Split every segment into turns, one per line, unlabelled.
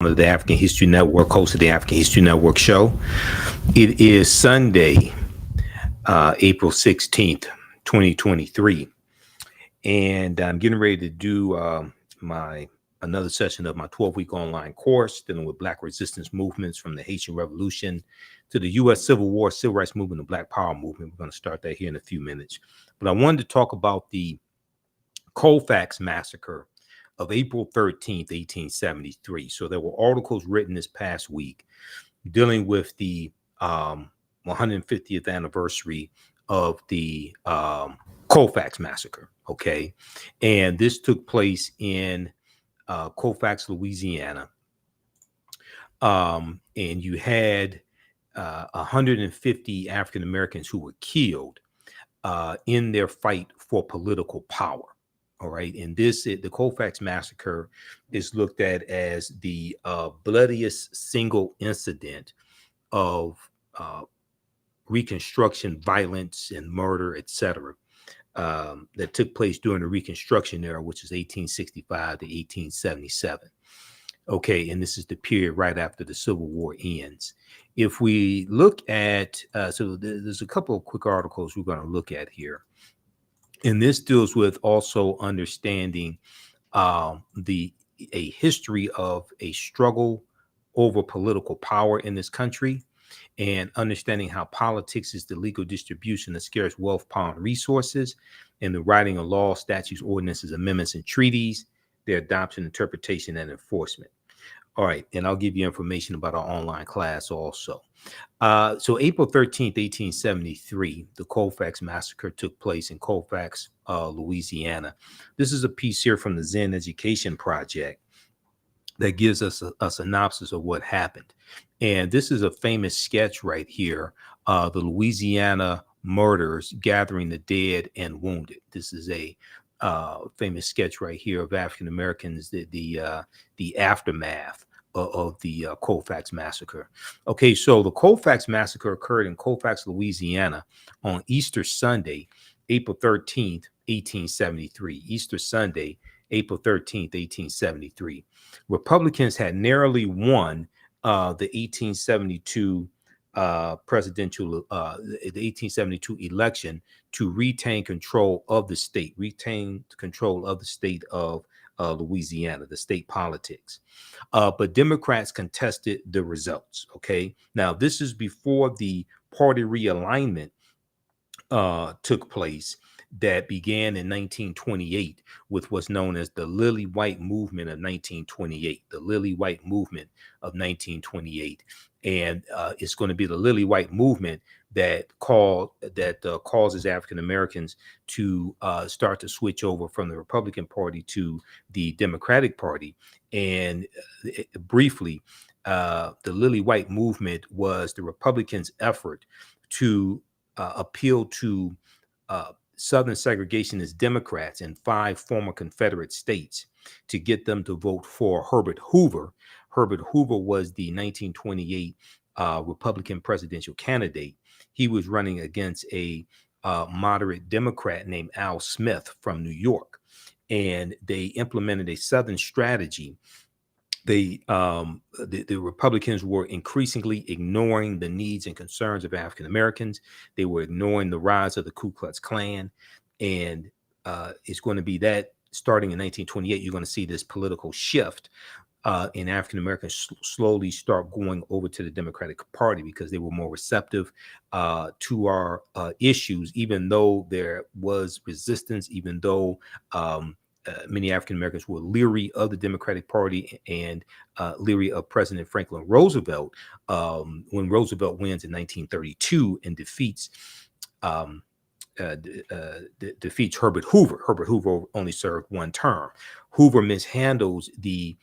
of the African History Network, host of the African History Network show. It is Sunday, April 16th, 2023. And I'm getting ready to do another session of my 12-week online course dealing with Black resistance movements from the Haitian Revolution to the U.S. Civil War, Civil Rights Movement, and Black Power Movement. We're going to start that here in a few minutes. But I wanted to talk about the Colfax Massacre of April 13th, 1873. So there were articles written this past week dealing with the 150th anniversary of the Colfax Massacre. Okay. And this took place in Colfax, Louisiana. And you had 150 African Americans who were killed in their fight for political power. All right. And the Colfax Massacre is looked at as the bloodiest single incident of Reconstruction violence and murder, etc., that took place during the Reconstruction Era, which is 1865 to 1877. Okay. And this is the period right after the Civil War ends. If we look at, so there's a couple of quick articles we're going to look at here. And this deals with also understanding a history of a struggle over political power in this country, and understanding how politics is the legal distribution of scarce wealth, power, and resources, and the writing of laws, statutes, ordinances, amendments, and treaties, their adoption, interpretation, and enforcement. All right, and I'll give you information about our online class also. So April 13th, 1873, the Colfax Massacre took place in Colfax, Louisiana. This is a piece here from the Zen Education Project that gives us a synopsis of what happened. And this is a famous sketch right here, the Louisiana murders gathering the dead and wounded. This is a famous sketch right here of African Americans, the aftermath of the Colfax Massacre. Okay, so the Colfax Massacre occurred in Colfax, Louisiana on Easter Sunday, April 13th, 1873. Easter Sunday, April 13th, 1873. Republicans had narrowly won the 1872 presidential, the 1872 election to retain control of the state of Louisiana, the state politics. But Democrats contested the results. Okay. Now, this is before the party realignment took place that began in 1928 with what's known as the Lily White Movement of 1928, the Lily White Movement of 1928. And it's going to be the Lily White Movement that causes African Americans to start to switch over from the Republican Party to the Democratic Party. And briefly, the Lily White Movement was the Republicans' effort to appeal to Southern segregationist Democrats in 5 former Confederate states to get them to vote for Herbert Hoover. Herbert Hoover was the 1928 Republican presidential candidate. He was running against a moderate Democrat named Al Smith from New York. And they implemented a Southern strategy. The Republicans were increasingly ignoring the needs and concerns of African Americans. They were ignoring the rise of the Ku Klux Klan. And it's going to be that starting in 1928, you're going to see this political shift in African Americans slowly start going over to the Democratic Party because they were more receptive to our issues, even though there was resistance, even though many African Americans were leery of the Democratic Party and leery of President Franklin Roosevelt when Roosevelt wins in 1932 and defeats Herbert Hoover. Herbert Hoover only served 1 term. Hoover mishandles the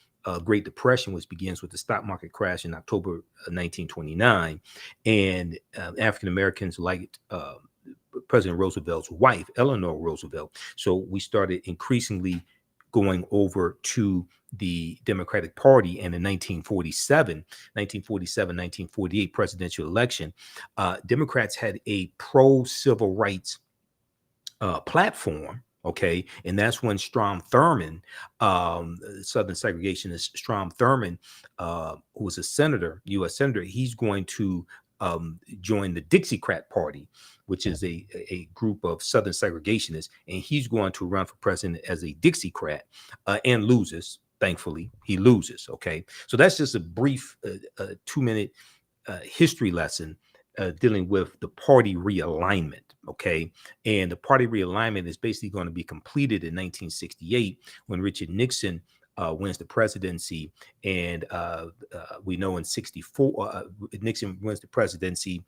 Great Depression, which begins with the stock market crash in October 1929, and African Americans liked President Roosevelt's wife, Eleanor Roosevelt. So we started increasingly going over to the Democratic Party. And in 1947-1948 presidential election, Democrats had a pro-civil rights platform. Okay, and that's when Strom Thurmond, Southern segregationist Strom Thurmond, who was a senator, U.S. senator, he's going to join the Dixiecrat Party, which is a group of Southern segregationists, and he's going to run for president as a Dixiecrat and loses. Thankfully, he loses. Okay, so that's just a brief 2-minute history lesson dealing with the party realignment. Okay, and the party realignment is basically going to be completed in 1968 when Richard Nixon wins the presidency, and we know in 64 Nixon wins the presidency.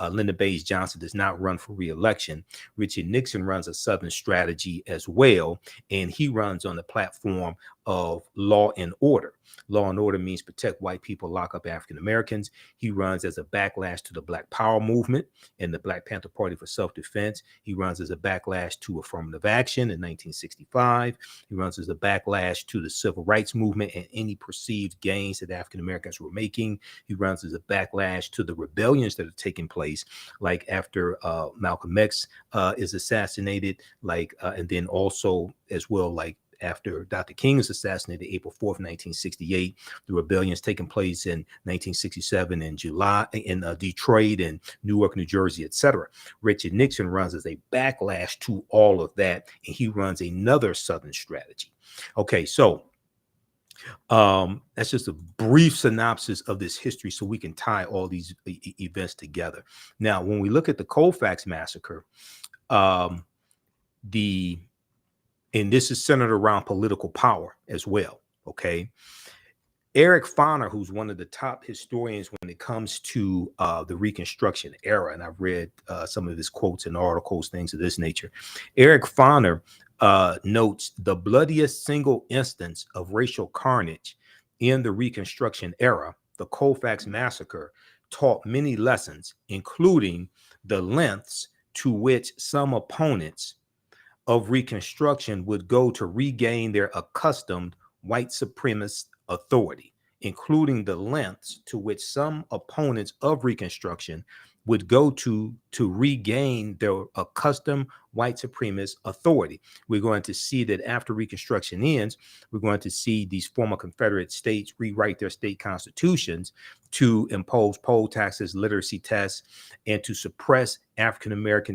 Lyndon Baines Johnson does not run for re-election. Richard Nixon runs a Southern strategy as well, and he runs on the platform of law and order. Law and order means protect white people, lock up African Americans. He runs as a backlash to the Black Power movement and the Black Panther Party for self-defense. He runs as a backlash to affirmative action in 1965. He runs as a backlash to the civil rights movement and any perceived gains that African Americans were making. He runs as a backlash to the rebellions that are taking place, like after Malcolm X is assassinated, and then also as well, like after Dr. King is assassinated April 4th, 1968, the rebellions taking place in 1967 in July in Detroit and Newark, New Jersey, etc. Richard Nixon runs as a backlash to all of that, and he runs another Southern strategy. Okay, so that's just a brief synopsis of this history so we can tie all these events together. Now, when we look at the Colfax Massacre, and this is centered around political power as well. Okay. Eric Foner, who's one of the top historians when it comes to the Reconstruction era, and I've read some of his quotes and articles, things of this nature. Eric Foner notes the bloodiest single instance of racial carnage in the Reconstruction era, the Colfax Massacre, taught many lessons, including the lengths to which some opponents of Reconstruction would go to regain their accustomed white supremacist authority, including the lengths to which some opponents of Reconstruction would go to regain their accustomed white supremacist authority. We're going to see that after Reconstruction ends, we're going to see these former Confederate states rewrite their state constitutions to impose poll taxes, literacy tests, and to suppress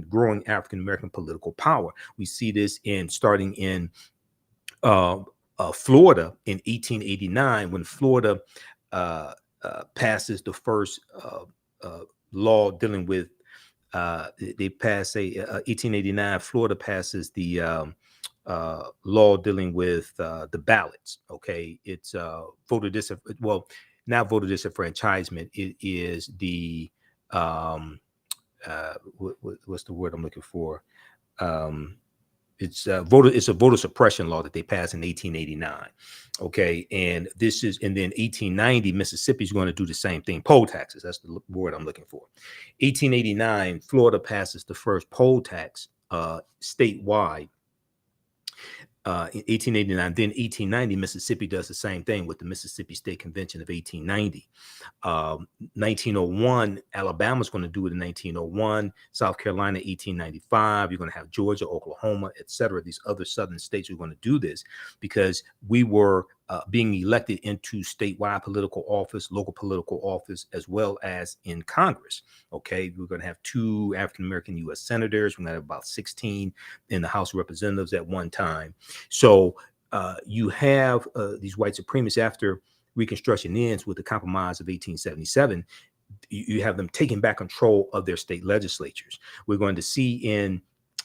growing African American political power. We see this starting in Florida in 1889, when Florida passes the first law dealing with, they pass 1889, Florida passes the law dealing with the ballots. Okay, it's voter not voter disenfranchisement. It is the what's the word I'm looking for? It's a voter suppression law that they passed in 1889. Okay, and then 1890, Mississippi is going to do the same thing. Poll taxes, that's the word I'm looking for. 1889, Florida passes the first poll tax statewide. In 1889, then 1890, Mississippi does the same thing with the Mississippi State Convention of 1890. 1901, Alabama's going to do it in 1901. South Carolina, 1895. You're going to have Georgia, Oklahoma, etc. These other southern states are going to do this because we were being elected into statewide political office, local political office, as well as in Congress. Okay, we're going to have 2 African-American U.S. senators. We're going to have about 16 in the House of Representatives at one time. So you have these white supremacists after Reconstruction ends with the Compromise of 1877. You have them taking back control of their state legislatures. We're going to see in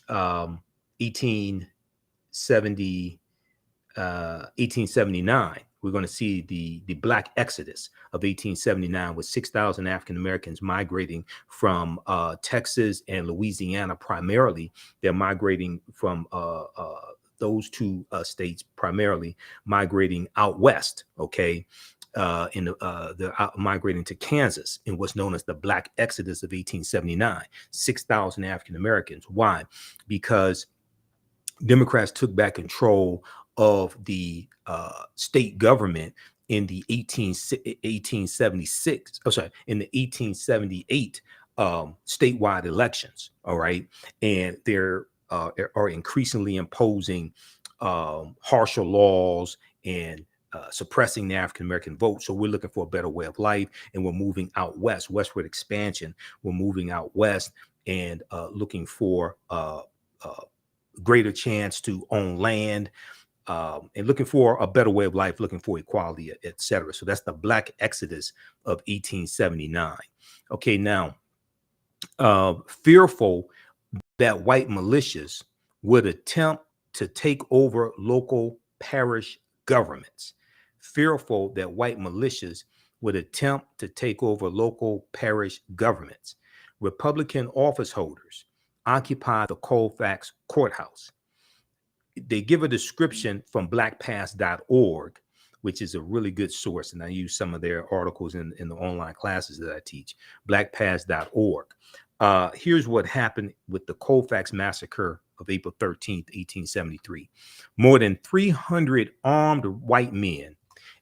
1879, we're going to see the Black Exodus of 1879 with 6,000 African Americans migrating from Texas and Louisiana primarily. They're migrating from those 2 states primarily, migrating out west. Okay. They're migrating to Kansas in what's known as the Black Exodus of 1879. 6,000 African Americans. Why? Because Democrats took back control of the state government in the 1878 statewide elections. All right. And they're are increasingly imposing harsher laws and suppressing the African American vote. So we're looking for a better way of life, and we're moving out west, westward expansion. We're moving out west and looking for greater chance to own land, and looking for a better way of life, looking for equality, etc. So that's the Black Exodus of 1879. Okay, now, fearful that white militias would attempt to take over local parish governments, fearful that white militias would attempt to take over local parish governments, Republican office holders occupied the Colfax courthouse. They give a description from blackpast.org, which is a really good source. And I use some of their articles in the online classes that I teach, blackpast.org. Here's what happened with the Colfax Massacre of April 13th, 1873. More than 300 armed white men,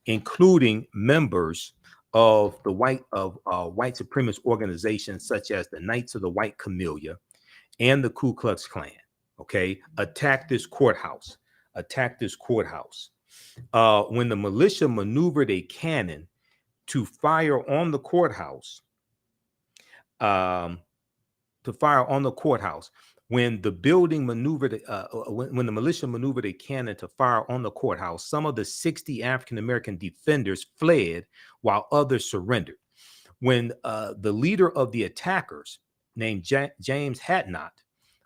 including members of the white supremacist organizations such as the Knights of the White Camellia and the Ku Klux Klan, okay, attacked this courthouse. When the militia maneuvered a cannon to fire on the courthouse, when the building maneuvered, when the militia maneuvered a cannon to fire on the courthouse, some of the 60 African-American defenders fled while others surrendered. When the leader of the attackers, named James Hadnot,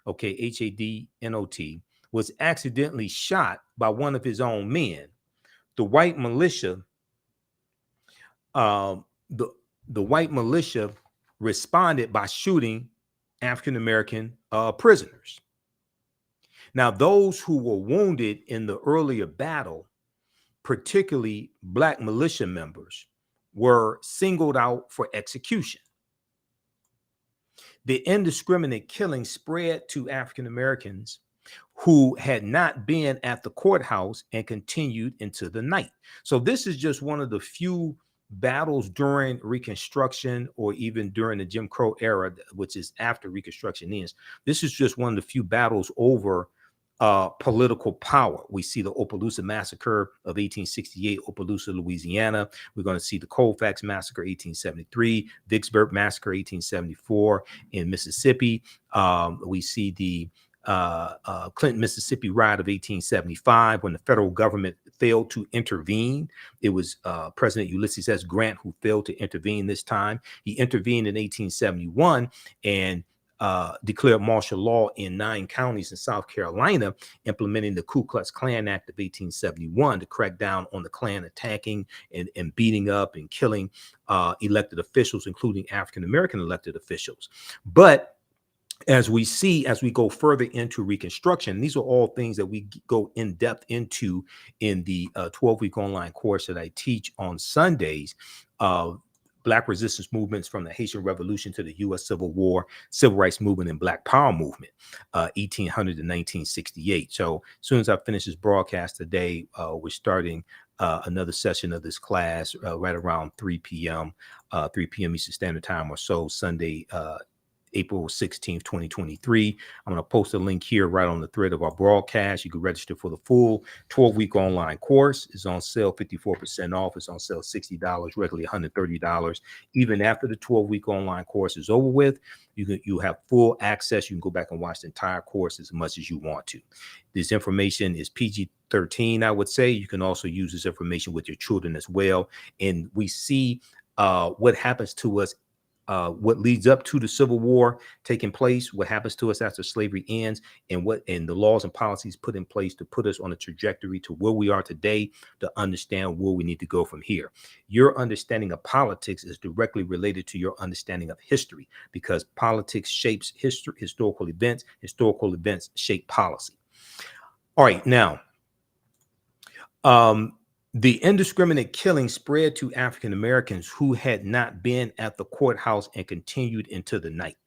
okay, Hadnot, was accidentally shot by one of his own men, the white militia, the white militia responded by shooting African-American prisoners. Now, those who were wounded in the earlier battle, particularly Black militia members, were singled out for execution. The indiscriminate killing spread to African Americans who had not been at the courthouse and continued into the night. So this is just one of the few battles during Reconstruction, or even during the Jim Crow era, which is after Reconstruction ends. This is just one of the few battles over political power. We see the Opelousas Massacre of 1868, Opelousas, Louisiana. We're going to see the Colfax Massacre, 1873, Vicksburg Massacre, 1874 in Mississippi. We see the Clinton, Mississippi riot of 1875, when the federal government failed to intervene. It was President Ulysses S. Grant who failed to intervene this time. He intervened in 1871 and declared martial law in 9 counties in South Carolina, implementing the Ku Klux Klan Act of 1871 to crack down on the Klan attacking and beating up and killing elected officials, including African-American elected officials. But as we see, as we go further into Reconstruction, these are all things that we go in depth into in the 12-week online course that I teach on Sundays. Black resistance movements from the Haitian Revolution to the U.S. Civil War, Civil Rights Movement, and Black Power Movement, 1800 to 1968. So as soon as I finish this broadcast today, we're starting another session of this class right around 3 p.m. Eastern Standard Time or so, Sunday, April 16th, 2023. I'm going to post a link here right on the thread of our broadcast. You can register for the full 12-week online course. It's on sale 54% off. It's on sale $60, regularly $130. Even after the 12-week online course is over with, you have full access. You can go back and watch the entire course as much as you want to. This information is PG-13, I would say. You can also use this information with your children as well. And we see what happens to us, what leads up to the Civil War taking place, what happens to us after slavery ends, and the laws and policies put in place to put us on a trajectory to where we are today, to understand where we need to go from here. Your understanding of politics is directly related to your understanding of history, because politics shapes historical events shape policy. All right, now, the indiscriminate killing spread to African Americans who had not been at the courthouse and continued into the night.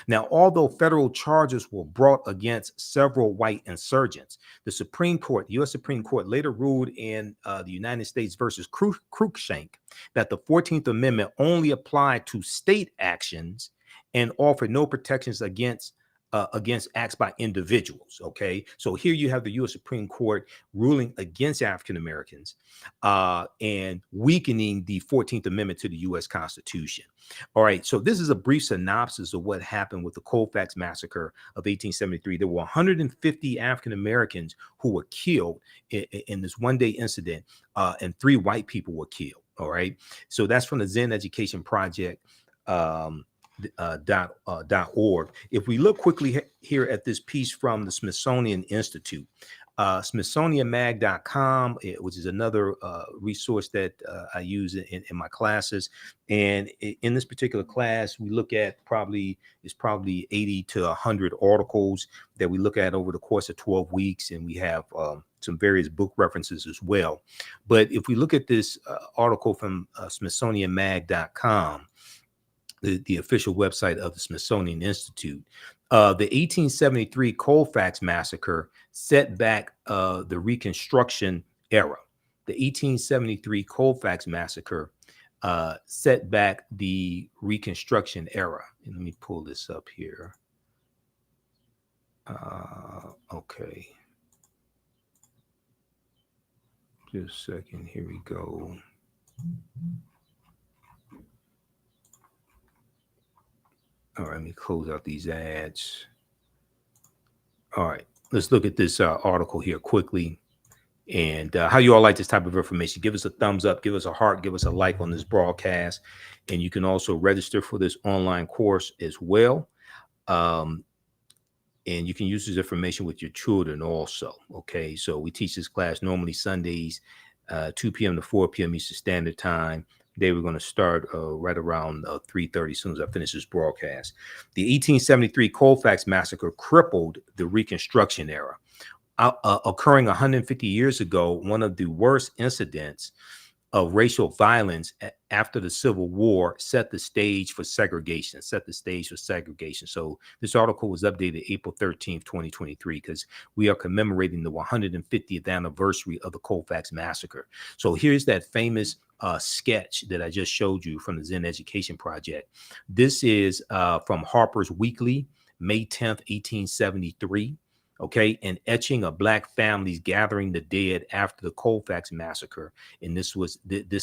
Now, although federal charges were brought against several white insurgents, the Supreme Court, U.S. Supreme Court, later ruled in the United States versus Cruikshank that the 14th Amendment only applied to state actions and offered no protections against against acts by individuals. Okay, so here you have the U.S. Supreme Court ruling against African Americans and weakening the 14th Amendment to the U.S. Constitution. All right, so this is a brief synopsis of what happened with the Colfax Massacre of 1873. There were 150 African Americans who were killed in this one-day incident, and 3 white people were killed. All right, so that's from the Zen Education Project. .org. If we look quickly here at this piece from the Smithsonian Institute, smithsonianmag.com, which is another resource that I use in my classes. And in this particular class, we look at probably 80 to 100 articles that we look at over the course of 12 weeks. And we have some various book references as well. But if we look at this article from smithsonianmag.com, the official website of the Smithsonian Institute, the 1873 Colfax Massacre set back the Reconstruction Era. The 1873 Colfax Massacre set back the Reconstruction Era. And let me pull this up here. Okay. Just a second. Here we go. All right, let me close out these ads. All right, let's look at this article here quickly. And how you all like this type of information. Give us a thumbs up, give us a heart, give us a like on this broadcast. And you can also register for this online course as well. And you can use this information with your children also. Okay, so we teach this class normally Sundays, 2 p.m. to 4 p.m. Eastern Standard Time. Today we're going to start right around 3:30 as soon as I finish this broadcast. The 1873 Colfax Massacre crippled the Reconstruction Era. Occurring 150 years ago, one of the worst incidents of racial violence after the Civil War set the stage for segregation. So this article was updated April 13th, 2023, because we are commemorating the 150th anniversary of the Colfax Massacre. So here's that famous sketch that I just showed you from the Zen Education Project. This is from Harper's Weekly, May 10th, 1873. Okay, an etching of Black families gathering the dead after the Colfax Massacre. And this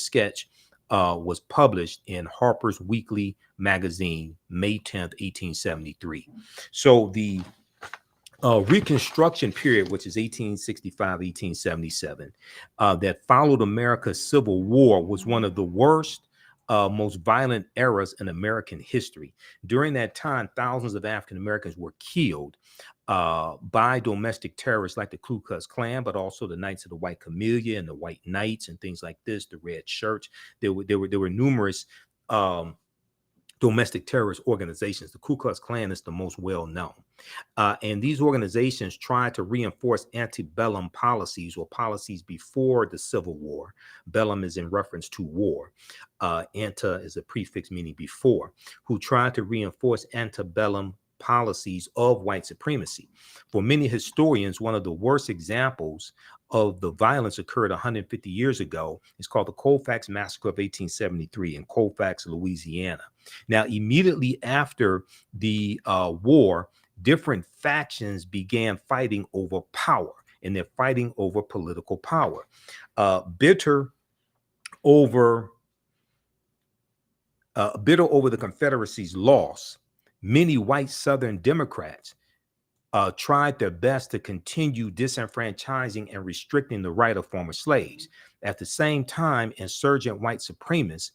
sketch was published in Harper's Weekly magazine, May 10th, 1873. So the Reconstruction period, which is 1865, 1877, that followed America's Civil War, was one of the worst, most violent eras in American history. During that time, thousands of African Americans were killed by domestic terrorists like the Ku Klux Klan, but also the Knights of the White Camellia and the White Knights and things like this, the Red Shirts. There were numerous domestic terrorist organizations. The Ku Klux Klan is the most well known. And these organizations tried to reinforce antebellum policies, or policies before the Civil War. Bellum is in reference to war. Ante is a prefix meaning before, who tried to reinforce antebellum policies of white supremacy. For many historians, one of the worst examples of the violence occurred 150 years ago. It's called the Colfax Massacre of 1873 in Colfax, Louisiana. Now, immediately after the war, different factions began fighting over power, and they're fighting over political power. Bitter over the Confederacy's loss, many white Southern Democrats tried their best to continue disenfranchising and restricting the right of former slaves. At the same time, insurgent white supremacist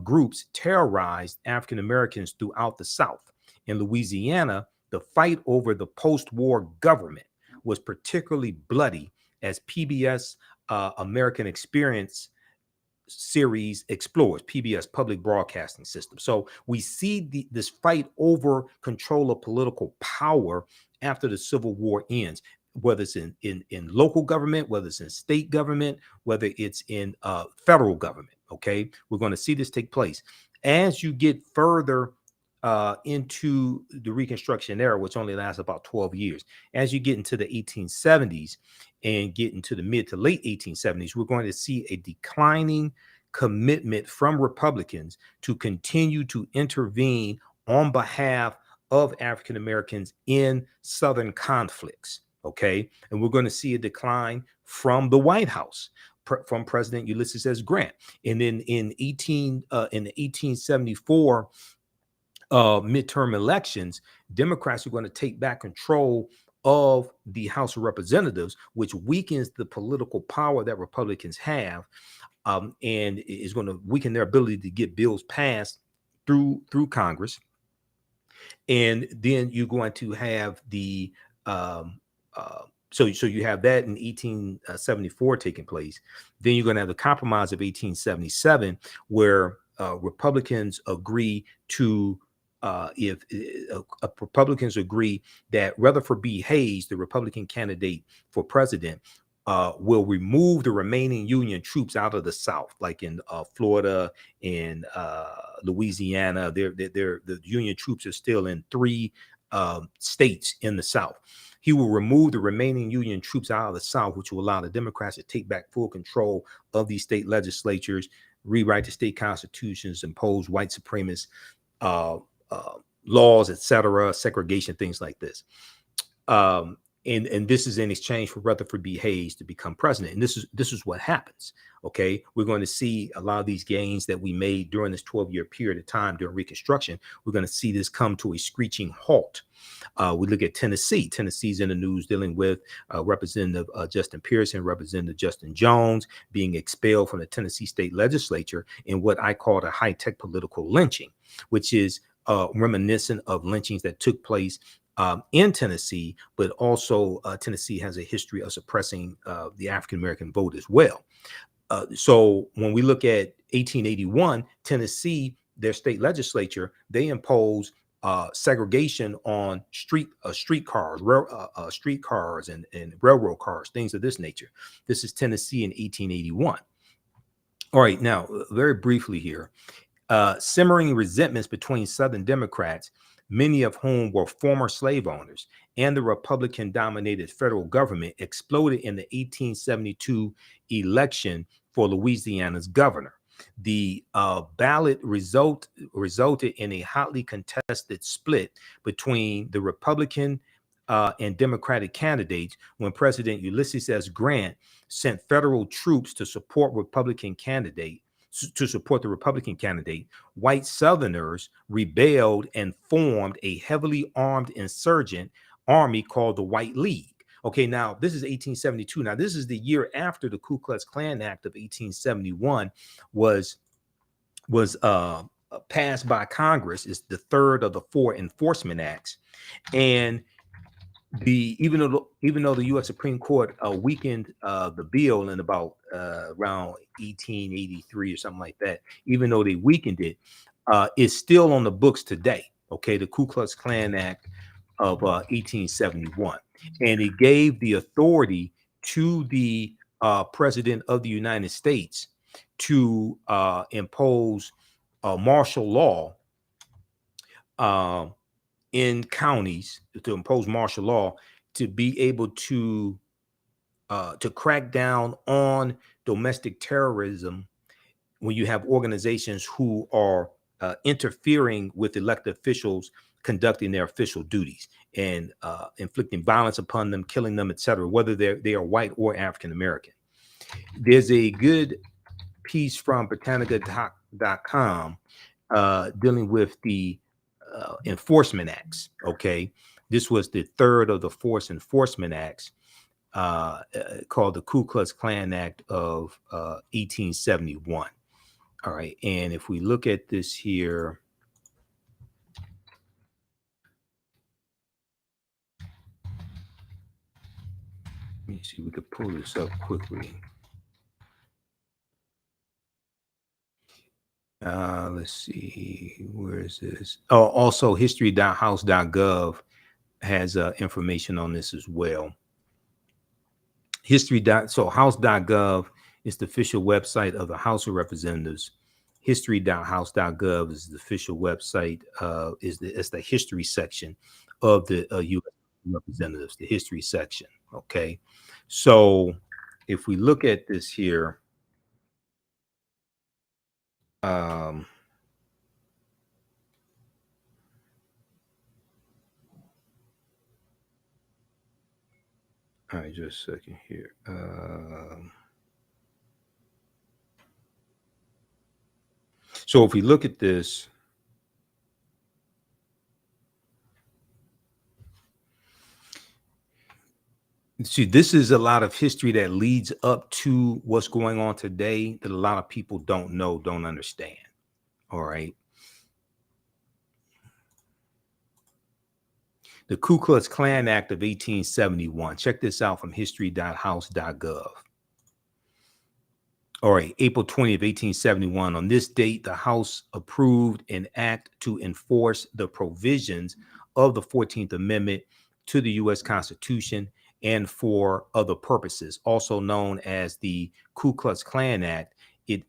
groups terrorized African Americans throughout the South. In Louisiana, the fight over the post-war government was particularly bloody, as PBS American Experience series explores, PBS Public Broadcasting System. So we see this fight over control of political power after the Civil War ends, whether it's in local government, whether it's in state government, whether it's in federal government. Okay, we're going to see this take place as you get further into the Reconstruction Era, which only lasts about 12 years. As you get into the 1870s and get into the mid to late 1870s, we're going to see a declining commitment from Republicans to continue to intervene on behalf of African Americans in Southern conflicts. Okay, and we're going to see a decline from the White House, from President Ulysses S. Grant, and then in the 1874 midterm elections, Democrats are going to take back control of the House of Representatives, which weakens the political power that Republicans have, and is going to weaken their ability to get bills passed through Congress. And then you're going to have the so you have that in 1874 taking place. Then you're going to have the Compromise of 1877, where Republicans agree to if Republicans agree that Rutherford B. Hayes, the Republican candidate for president, will remove the remaining Union troops out of the South, like in Florida and Louisiana. The Union troops are still in 3 states in the South. He will remove the remaining Union troops out of the South, which will allow the Democrats to take back full control of these state legislatures, rewrite the state constitutions, impose white supremacist laws, etc., segregation, things like this. And this is in exchange for Rutherford B. Hayes to become president. And this is what happens. Okay, we're going to see a lot of these gains that we made during this 12-year period of time during Reconstruction. We're going to see this come to a screeching halt. We look at Tennessee. Tennessee's in the news dealing with Representative Justin Pearson, Representative Justin Jones being expelled from the Tennessee state legislature in what I call a high-tech political lynching, which is reminiscent of lynchings that took place in Tennessee, but also Tennessee has a history of suppressing the African-American vote as well. So when we look at 1881, Tennessee, their state legislature, they impose segregation on streetcars and railroad cars, things of this nature. This is Tennessee in 1881. All right, now very briefly here, simmering resentments between Southern Democrats, many of whom were former slave owners, and the Republican-dominated federal government exploded in the 1872 election for Louisiana's governor. The ballot resulted in a hotly contested split between the Republican and Democratic candidates when President Ulysses S. Grant sent federal troops to support the Republican candidate. White Southerners rebelled and formed a heavily armed insurgent army called the White League. Okay, now this is 1872. Now this is the year after the Ku Klux Klan Act of 1871 was passed by Congress. It's the third of the 4 enforcement acts, and even though the U.S. Supreme Court weakened the bill in about around 1883 or something like that, even though they weakened it, it's still on the books today. Okay, the Ku Klux Klan Act of 1871, and it gave the authority to the President of the United States to impose martial law in counties, to impose martial law, to be able to crack down on domestic terrorism when you have organizations who are interfering with elected officials conducting their official duties and inflicting violence upon them, killing them, etc., whether they are white or African American. There's a good piece from Britannica.com dealing with the enforcement acts. Okay, this was the third of the 4 enforcement acts called the Ku Klux Klan Act of 1871. All right, and if we look at this here, let me see, we could pull this up quickly. Let's see, where is this? Oh, also history.house.gov has information on this as well. So house.gov is the official website of the House of Representatives. History.house.gov is the official website. It's the history section of the U.S. Representatives, the history section. Okay, so if we look at this here, All right, just a second here. So if we look at this, see, this is a lot of history that leads up to what's going on today that a lot of people don't know, don't understand. All right. The Ku Klux Klan Act of 1871. Check this out from history.house.gov. All right, April 20th, 1871. On this date, the House approved an act to enforce the provisions of the 14th Amendment to the U.S. Constitution and for other purposes, also known as the Ku Klux Klan Act. It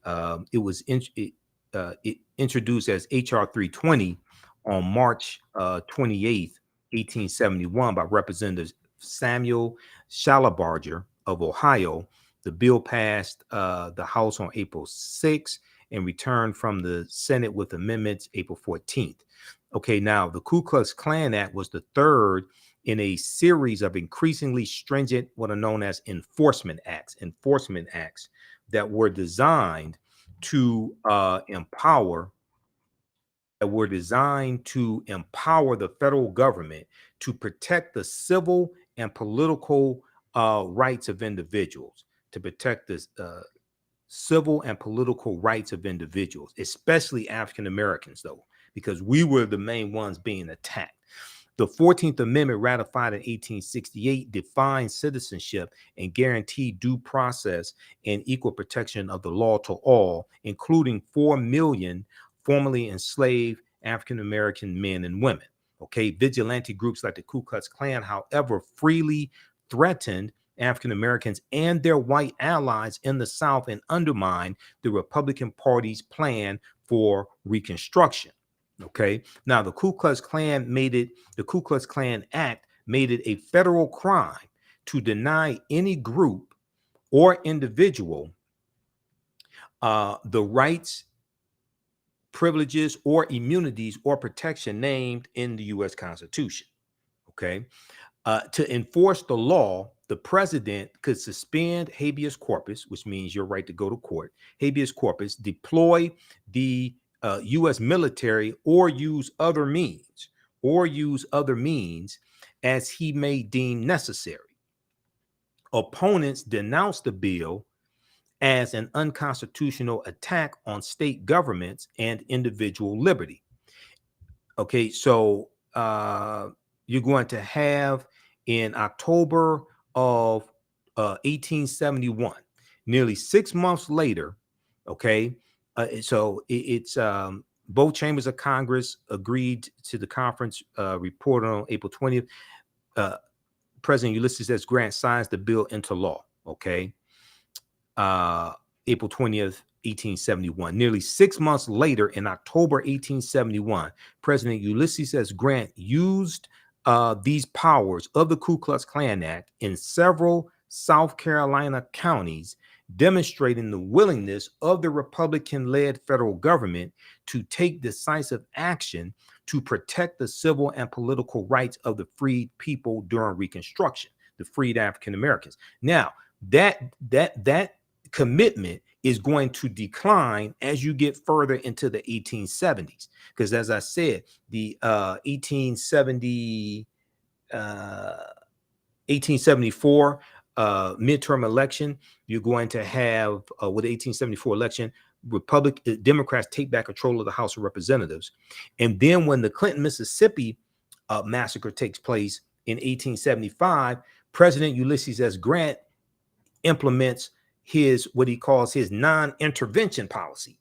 introduced as H.R. 320 on March 28th, 1871 by Representative Samuel Shalabarger of Ohio. The bill passed the House on April 6th and returned from the Senate with amendments April 14th. Okay, now the Ku Klux Klan Act was the third in a series of increasingly stringent, what are known as enforcement acts that were designed to empower the federal government to protect the civil and political rights of individuals, especially African Americans, though, because we were the main ones being attacked. The 14th Amendment, ratified in 1868, defined citizenship and guaranteed due process and equal protection of the law to all, including 4 million formerly enslaved African American men and women. Okay, vigilante groups like the Ku Klux Klan, however, freely threatened African Americans and their white allies in the South and undermined the Republican Party's plan for Reconstruction. Okay, now the Ku Klux Klan Act made it a federal crime to deny any group or individual the rights, privileges, or immunities or protection named in the U.S. Constitution. Okay, to enforce the law, the president could suspend habeas corpus, which means your right to go to court, habeas corpus, deploy the U.S. military, or use other means as he may deem necessary. Opponents denounced the bill as an unconstitutional attack on state governments and individual liberty. Okay, so you're going to have in October of 1871, nearly 6 months later, okay, it's both chambers of Congress agreed to the conference report on April 20th. President Ulysses S. Grant signs the bill into law, okay, April 20th, 1871. Nearly 6 months later, in October 1871, President Ulysses S. Grant used these powers of the Ku Klux Klan Act in several South Carolina counties, demonstrating the willingness of the Republican-led federal government to take decisive action to protect the civil and political rights of the freed people during Reconstruction, the freed African Americans. Now, that commitment is going to decline as you get further into the 1870s, because as I said, the 1874 midterm election, you're going to have with the 1874 election, Democrats take back control of the House of Representatives. And then when the Clinton, Mississippi massacre takes place in 1875, President Ulysses S. Grant implements what he calls his non-intervention policy.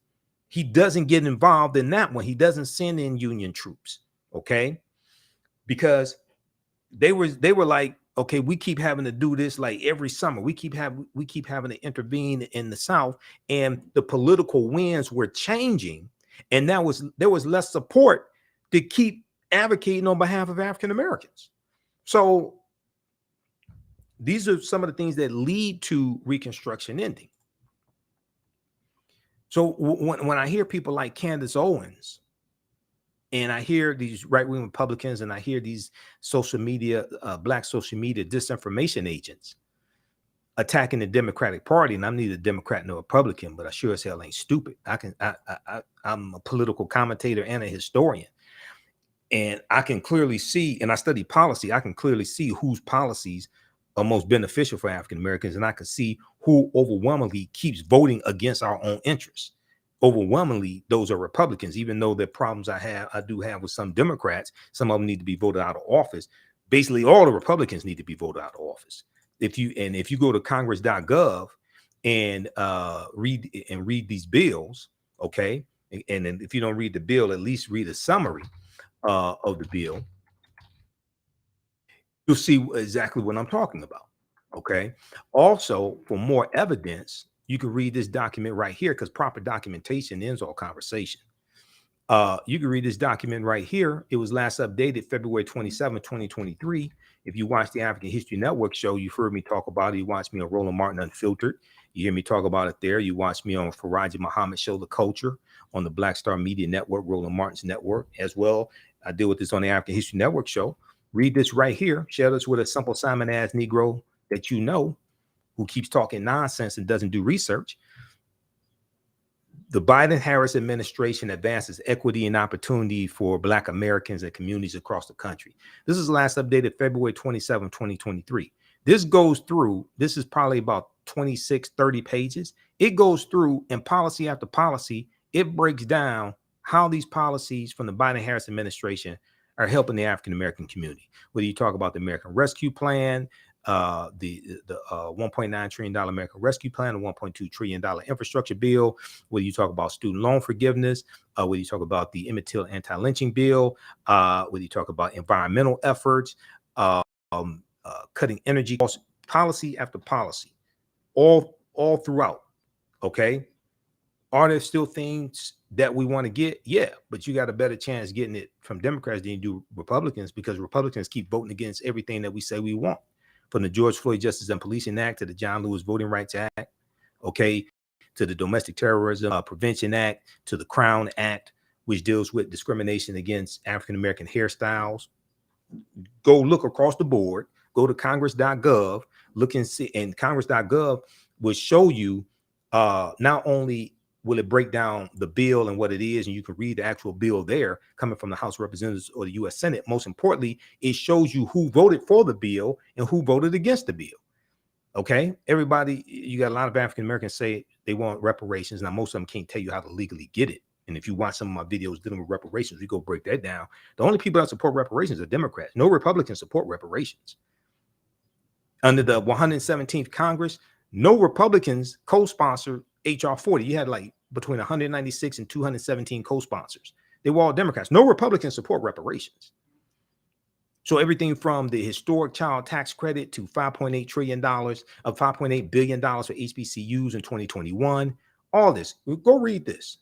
He doesn't get involved in that one. He doesn't send in Union troops, okay? Because they were like, okay, we keep having to do this like every summer. We keep having to intervene in the South, and the political winds were changing, and there was less support to keep advocating on behalf of African Americans. So these are some of the things that lead to Reconstruction ending. So when I hear people like Candace Owens And I hear these right-wing Republicans, and I hear these social media, black social media disinformation agents attacking the Democratic Party. And I'm neither Democrat nor Republican, but I sure as hell ain't stupid. I'm a political commentator and a historian. And I can clearly see, and I study policy, I can clearly see whose policies are most beneficial for African Americans. And I can see who overwhelmingly keeps voting against our own interests. Overwhelmingly, those are Republicans, even though the problems I do have with some Democrats, some of them need to be voted out of office. Basically, all the Republicans need to be voted out of office. If you go to congress.gov and read these bills, okay, and then if you don't read the bill, at least read a summary of the bill, you'll see exactly what I'm talking about. Okay. Also, for more evidence, you can read this document right here, because proper documentation ends all conversation. You can read this document right here. It was last updated February 27, 2023. If you watch the African History Network show, you've heard me talk about it. You watch me on Roland Martin Unfiltered. You hear me talk about it there. You watch me on Faraji Muhammad Show, The Culture, on the Black Star Media Network, Roland Martin's network as well. I deal with this on the African History Network show. Read this right here. Share this with a Simple Simon ass Negro that you know who keeps talking nonsense and doesn't do research. The Biden-Harris administration advances equity and opportunity for Black Americans and communities across the country. This is last updated February 27, 2023. This goes through, this is probably about 26, 30 pages. It goes through, and policy after policy, it breaks down how these policies from the Biden-Harris administration are helping the African-American community. Whether you talk about the American Rescue Plan, the $1.9 trillion American Rescue Plan, the $1.2 trillion infrastructure bill, whether you talk about student loan forgiveness, whether you talk about the Imhotep anti-lynching bill, whether you talk about environmental efforts, cutting energy costs, policy after policy, all throughout. Okay. Are there still things that we want to get? Yeah, but you got a better chance getting it from Democrats than you do Republicans, because Republicans keep voting against everything that we say we want. From the George Floyd Justice and Policing Act to the John Lewis Voting Rights Act, okay, to the Domestic Terrorism Prevention Act, to the Crown Act, which deals with discrimination against African-American hairstyles. Go look across the board, go to congress.gov, look and see, and congress.gov will show you not only will it break down the bill and what it is, and you can read the actual bill there coming from the House of Representatives or the U.S. Senate. Most importantly, it shows you who voted for the bill and who voted against the bill. Okay, everybody, you got a lot of African Americans say they want reparations. Now, most of them can't tell you how to legally get it. And if you watch some of my videos dealing with reparations, we go break that down. The only people that support reparations are Democrats. No Republicans support reparations. Under the 117th Congress, no Republicans co-sponsored HR 40. You had like between 196 and 217 co-sponsors. They were all Democrats. No Republicans support reparations. So everything from the historic child tax credit to $5.8 trillion of $5.8 billion for HBCUs in 2021, all this, go read this.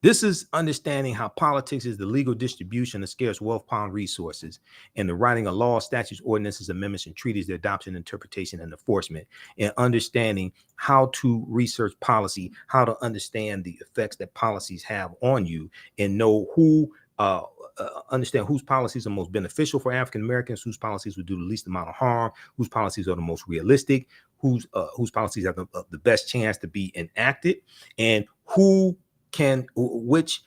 This is understanding how politics is the legal distribution of scarce wealth, power, resources, and the writing of laws, statutes, ordinances, amendments, and treaties, their adoption, interpretation, and enforcement, and understanding how to research policy, how to understand the effects that policies have on you, and know who, understand whose policies are most beneficial for African Americans, whose policies would do the least amount of harm, whose policies are the most realistic, whose policies have the best chance to be enacted, and which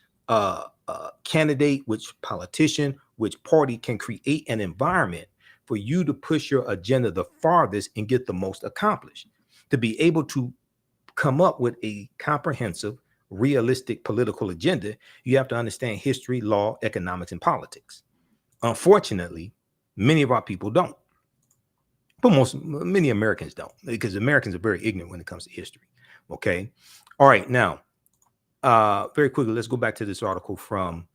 candidate, which politician, which party can create an environment for you to push your agenda the farthest and get the most accomplished. To be able to come up with a comprehensive, realistic political agenda, you have to understand history, law, economics, and politics. Unfortunately, many of our people don't. But many Americans don't, because Americans are very ignorant when it comes to history. Okay. All right. Now, very quickly, let's go back to this article from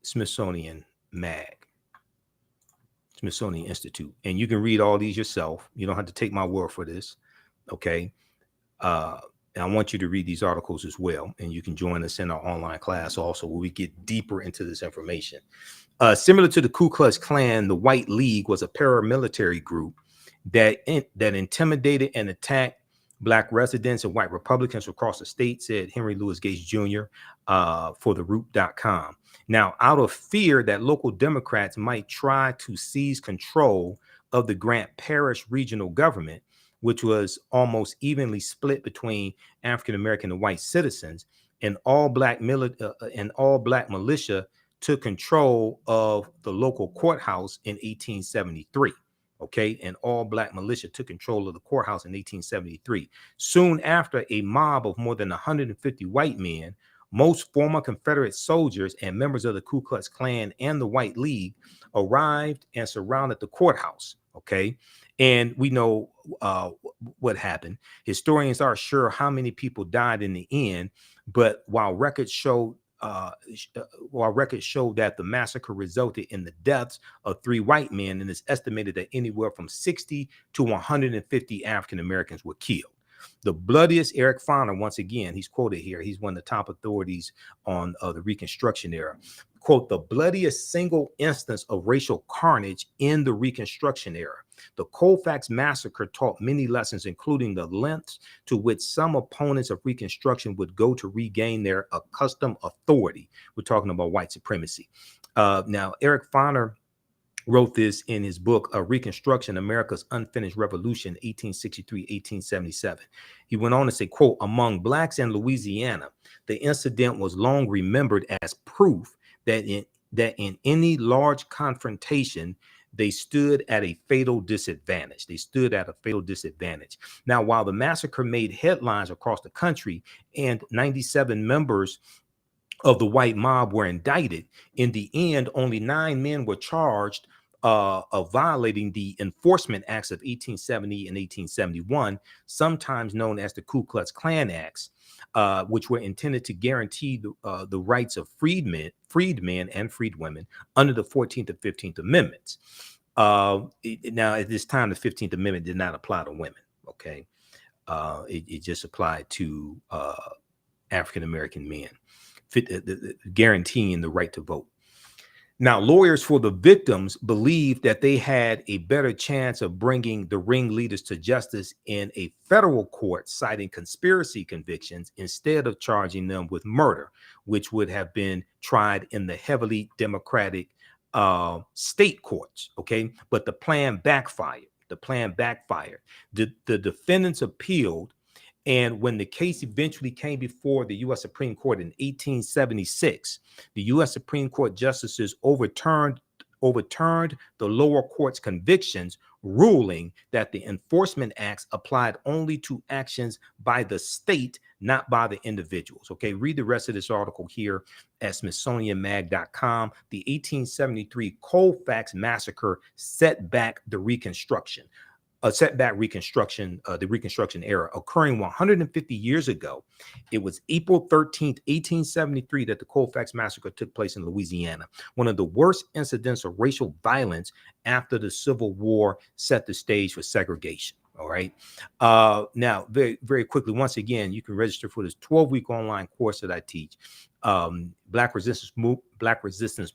Smithsonian Institute, and you can read all these yourself. You don't have to take my word for this. Okay. And I want you to read these articles as well, and you can join us in our online class also, where we get deeper into this information. Similar to the Ku Klux Klan, the White League was a paramilitary group that intimidated and attacked Black residents and white Republicans across the state, said Henry Louis Gates Jr. For theroot.com. Now, out of fear that local Democrats might try to seize control of the Grant Parish regional government, which was almost evenly split between African American and white citizens, and all black militia took control of the local courthouse in 1873. Okay, and all black militia took control of the courthouse in 1873. Soon after, a mob of more than 150 white men, most former Confederate soldiers and members of the Ku Klux Klan and the White League, arrived and surrounded the courthouse. Okay, and we know what happened. Historians aren't sure how many people died in the end, but while records show that the massacre resulted in the deaths of 3 white men, and it's estimated that anywhere from 60 to 150 African Americans were killed. The bloodiest, Eric Foner, once again, he's quoted here. He's one of the top authorities on the Reconstruction era. Quote, the bloodiest single instance of racial carnage in the Reconstruction era. The Colfax Massacre taught many lessons, including the lengths to which some opponents of Reconstruction would go to regain their accustomed authority. We're talking about white supremacy. Now, Eric Foner wrote this in his book, Reconstruction, America's Unfinished Revolution, 1863-1877. He went on to say, quote, among blacks in Louisiana, the incident was long remembered as proof that in any large confrontation, they stood at a fatal disadvantage. Now, while the massacre made headlines across the country and 97 members of the white mob were indicted, in the end, only 9 men were charged of violating the Enforcement Acts of 1870 and 1871, sometimes known as the Ku Klux Klan Acts, which were intended to guarantee the rights of freedmen and freedwomen under the 14th and 15th Amendments. Now, at this time, the 15th Amendment did not apply to women. Okay, it just applied to African American men, guaranteeing the right to vote. Now, lawyers for the victims believed that they had a better chance of bringing the ringleaders to justice in a federal court, citing conspiracy convictions instead of charging them with murder, which would have been tried in the heavily Democratic state courts. Okay, but the plan backfired. The defendants appealed. And when the case eventually came before the U.S. Supreme Court in 1876, the U.S. Supreme Court justices overturned the lower court's convictions, ruling that the Enforcement Acts applied only to actions by the state, not by the individuals. Okay, read the rest of this article here at SmithsonianMag.com. The 1873 Colfax Massacre set back the Reconstruction. The Reconstruction era, occurring 150 years ago. It was April 13th, 1873, that the Colfax Massacre took place in Louisiana, one of the worst incidents of racial violence after the Civil War set the stage for segregation. All right. Now, very, very quickly, once again, you can register for this 12-week online course that I teach. Black resistance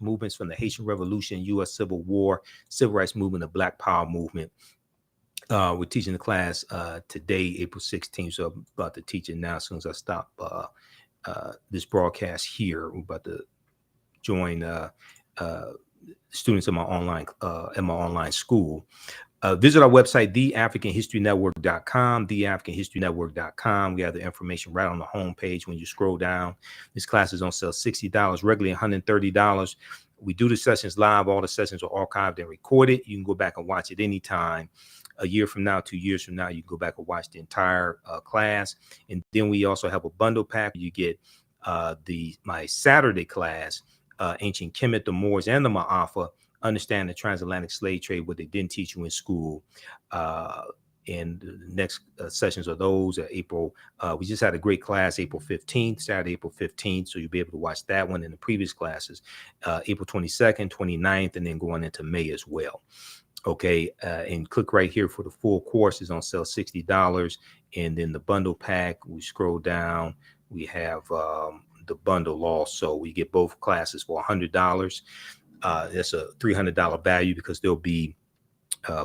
movements from the Haitian Revolution, U.S. Civil War, Civil Rights Movement, the Black Power movement. We're teaching the class today, April 16th. So I'm about to teach it now. As soon as I stop this broadcast here, we're about to join students in my online school. Visit our website, theafricanhistorynetwork.com, We have the information right on the homepage when you scroll down. This class is on sale $60, regularly $130. We do the sessions live. All the sessions are archived and recorded. You can go back and watch it anytime. A year from now, 2 years from now, you can go back and watch the entire class. And then we also have a bundle pack. You get my Saturday class, Ancient Kemet, the Moors, and the Ma'afa, Understand the Transatlantic Slave Trade, what they didn't teach you in school. And the next sessions are those at April. We just had a great class, April 15th, Saturday, April 15th. So you'll be able to watch that one in the previous classes, April 22nd, 29th, and then going into May as well. Okay, and click right here for the full course. Is on sale $60. And then the bundle pack, we scroll down, we have the bundle also. We get both classes for $100. That's a $300 value because there'll be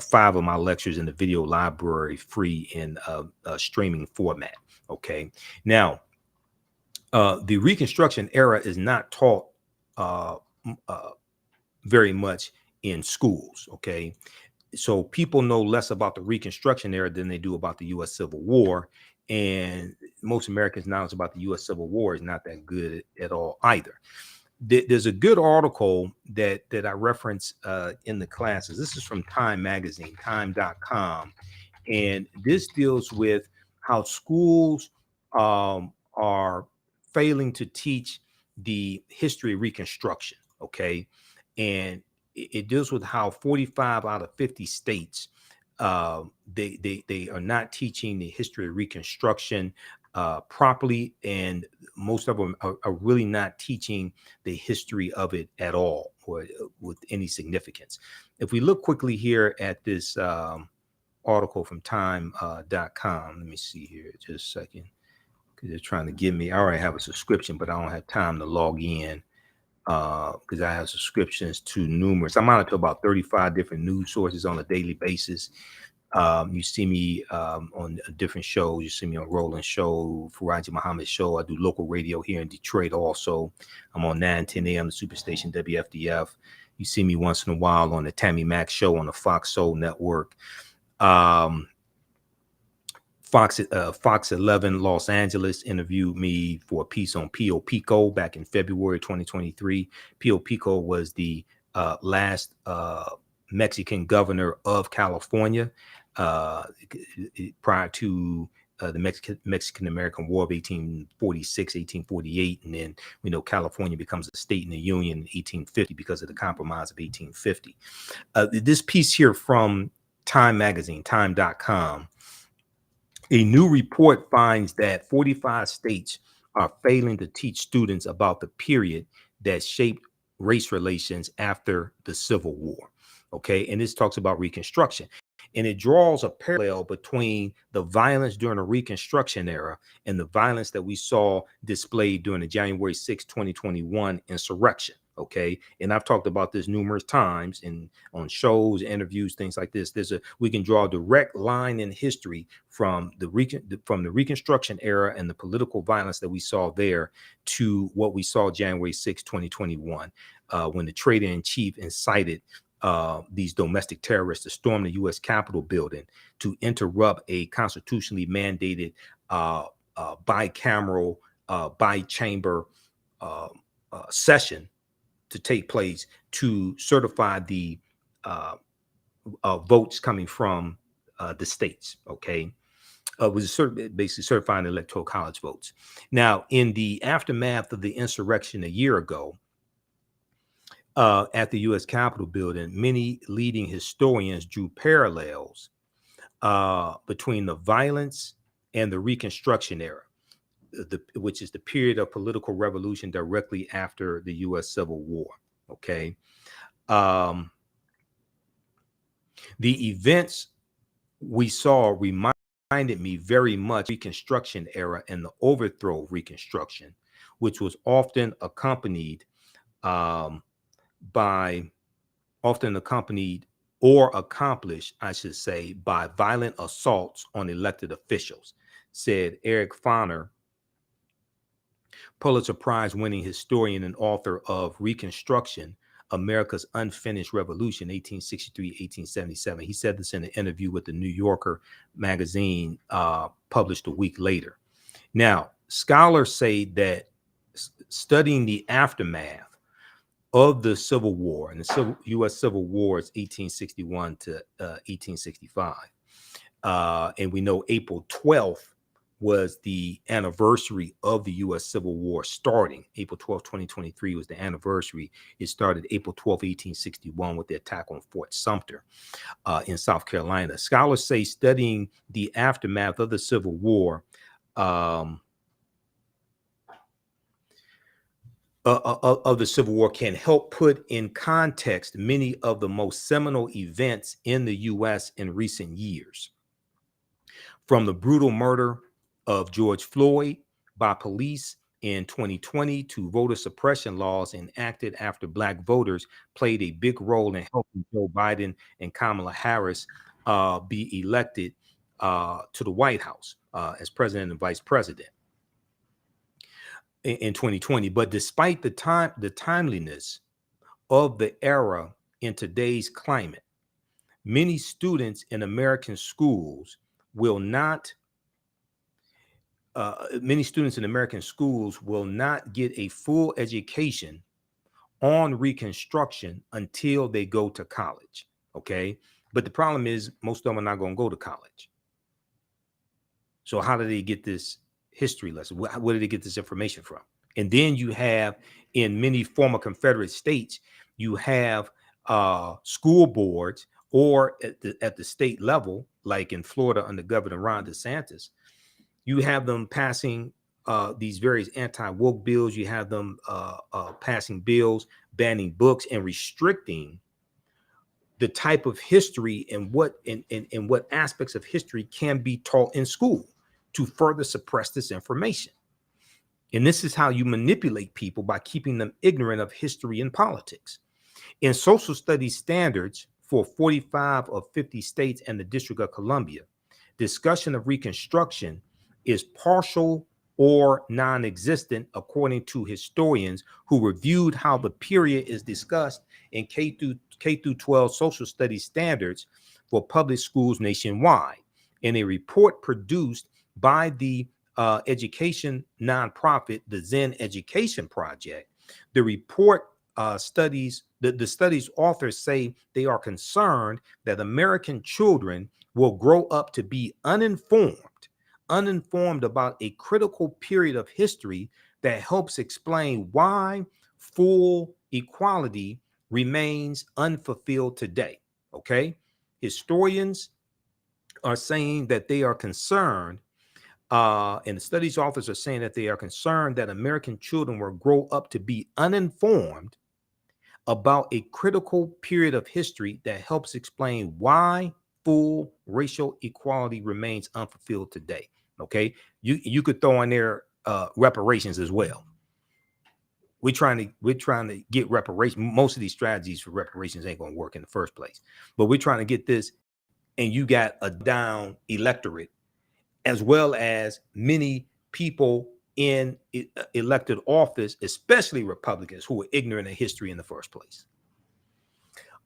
5 of my lectures in the video library free in streaming format. Okay. Now, the Reconstruction era is not taught uh, very much in schools. Okay. So people know less about the Reconstruction era than they do about the U.S. Civil War. And most Americans' knowledge about the U.S. Civil War is not that good at all either. There's a good article that I reference in the classes. This is from Time Magazine, time.com. And this deals with how schools are failing to teach the history of Reconstruction. Okay. And it deals with how 45 out of 50 states they are not teaching the history of Reconstruction properly, and most of them are really not teaching the history of it at all, or with any significance. If we look quickly here at this article from time.com, let me see here just a second, because they're trying to give me, I already have a subscription, but I don't have time to log in because I have subscriptions to numerous. I'm on to about 35 different news sources on a daily basis. You see me on different shows. You see me on Roland Show, Faraji Muhammad Show. I do local radio here in Detroit also. I'm on 9:10 a.m. the Superstation WFDF. You see me once in a while on the Tammy Mack Show on the Fox Soul Network. Fox 11 Los Angeles interviewed me for a piece on Pio Pico back in February 2023. Pio Pico was the last Mexican governor of California prior to the Mexican-American War of 1846, 1848. And then we know California becomes a state in the Union in 1850 because of the Compromise of 1850. This piece here from Time Magazine, time.com. A new report finds that 45 states are failing to teach students about the period that shaped race relations after the Civil War. Okay. And this talks about Reconstruction. And it draws a parallel between the violence during the Reconstruction era and the violence that we saw displayed during the January 6, 2021 insurrection. Okay. And I've talked about this numerous times on shows, interviews, things like this. We can draw a direct line in history from the Reconstruction era and the political violence that we saw there to what we saw January 6, 2021, when the traitor-in-chief incited these domestic terrorists to storm the U.S. Capitol building to interrupt a constitutionally mandated bicameral, bi-chamber session to take place to certify the votes coming from the states. Okay. Was basically certifying the electoral college votes. Now, in the aftermath of the insurrection a year ago, at the U.S. Capitol building, many leading historians drew parallels between the violence and the Reconstruction era, which is the period of political revolution directly after the U.S. Civil War. Okay. The events we saw reminded me very much Reconstruction era and the overthrow of Reconstruction, which was often accompanied or accomplished, I should say, by violent assaults on elected officials, said Eric Foner, Pulitzer Prize winning historian and author of Reconstruction, America's Unfinished Revolution, 1863-1877. He said this in an interview with the New Yorker magazine, published a week later. Now, scholars say that studying the aftermath of the Civil War, and the U.S. Civil War is 1861 to 1865. And we know April 12th was the anniversary of the U.S. Civil War starting. April 12th, 2023 was the anniversary. It started April 12th, 1861 with the attack on Fort Sumter in South Carolina. Scholars say studying the aftermath of the Civil War of the Civil War can help put in context many of the most seminal events in the U.S. in recent years. From the brutal murder of George Floyd by police in 2020 to voter suppression laws enacted after Black voters played a big role in helping Joe Biden and Kamala Harris be elected to the White House as president and vice president in 2020. But despite the timeliness of the era in today's climate, many students in American schools will not get a full education on Reconstruction until they go to college. Okay. But the problem is most of them are not going to go to college. So how do they get this history lesson? Where do they get this information from? And then you have, in many former Confederate states, you have school boards, or at the state level, like in Florida under Governor Ron DeSantis, you have them passing these various anti-woke bills. You have them passing bills banning books and restricting the type of history and what aspects of history can be taught in school to further suppress this information. And this is how you manipulate people, by keeping them ignorant of history and politics. In social studies standards for 45 of 50 states and the District of Columbia, discussion of Reconstruction is partial or non-existent, according to historians who reviewed how the period is discussed in K through 12 social studies standards for public schools nationwide. In a report produced by the education nonprofit, the Zen Education Project, the report studies authors say they are concerned that American children will grow up to be uninformed about a critical period of history that helps explain why full equality remains unfulfilled today. Okay, historians are saying that they are concerned, and the studies authors are saying that they are concerned that American children will grow up to be uninformed about a critical period of history that helps explain why full racial equality remains unfulfilled today. Okay, you could throw in there reparations as well. We're trying to get reparations. Most of these strategies for reparations ain't going to work in the first place, but we're trying to get this. And you got a down electorate, as well as many people in elected office, especially Republicans, who are ignorant of history in the first place.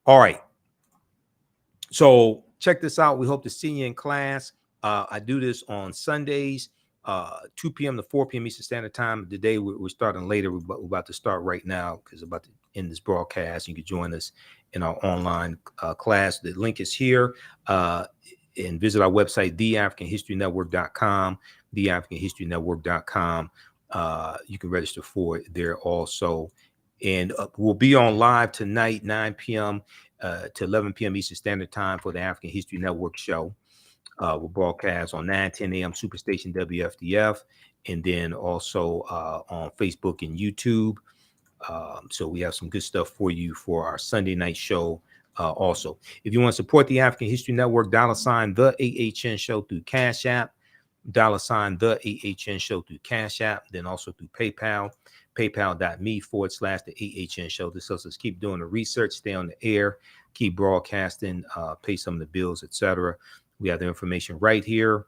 All right. So check this out. We hope to see you in class. I do this on Sundays, 2 p.m. to 4 p.m. Eastern Standard Time. Today we're starting later. We're about to start right now because we're about to end this broadcast. You can join us in our online class. The link is here. And visit our website, theafricanhistorynetwork.com, theafricanhistorynetwork.com. You can register for it there also. And we'll be on live tonight, 9 p.m. To 11 p.m. Eastern Standard Time for the African History Network show. We'll broadcast on 9:10 a.m. Superstation WFDF, and then also on Facebook and YouTube. So we have some good stuff for you for our Sunday night show. Also, if you want to support the African History Network, $, the AHN show through Cash App, $, the AHN show through Cash App, then also through PayPal, paypal.me/the AHN show. This helps us keep doing the research, stay on the air, keep broadcasting, pay some of the bills, etc. We have the information right here.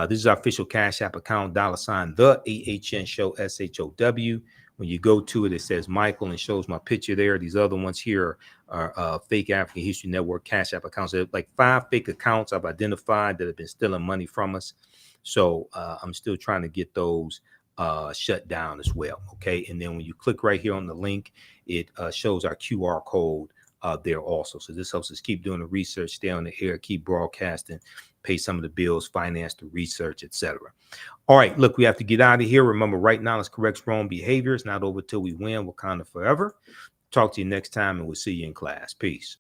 This is our official Cash App account, $, the AHN show, SHOW. When you go to it, it says Michael and shows my picture there. These other ones here are fake African History Network Cash App accounts. There are like 5 fake accounts I've identified that have been stealing money from us. So I'm still trying to get those shut down as well. Okay. And then when you click right here on the link, it shows our QR code there also. So this helps us keep doing the research, stay on the air, keep broadcasting, pay some of the bills, finance the research, etc. All right, look, we have to get out of here. Remember, right knowledge corrects wrong behavior. It's not over till we win. Wakanda forever. Talk to you next time, and we'll see you in class. Peace.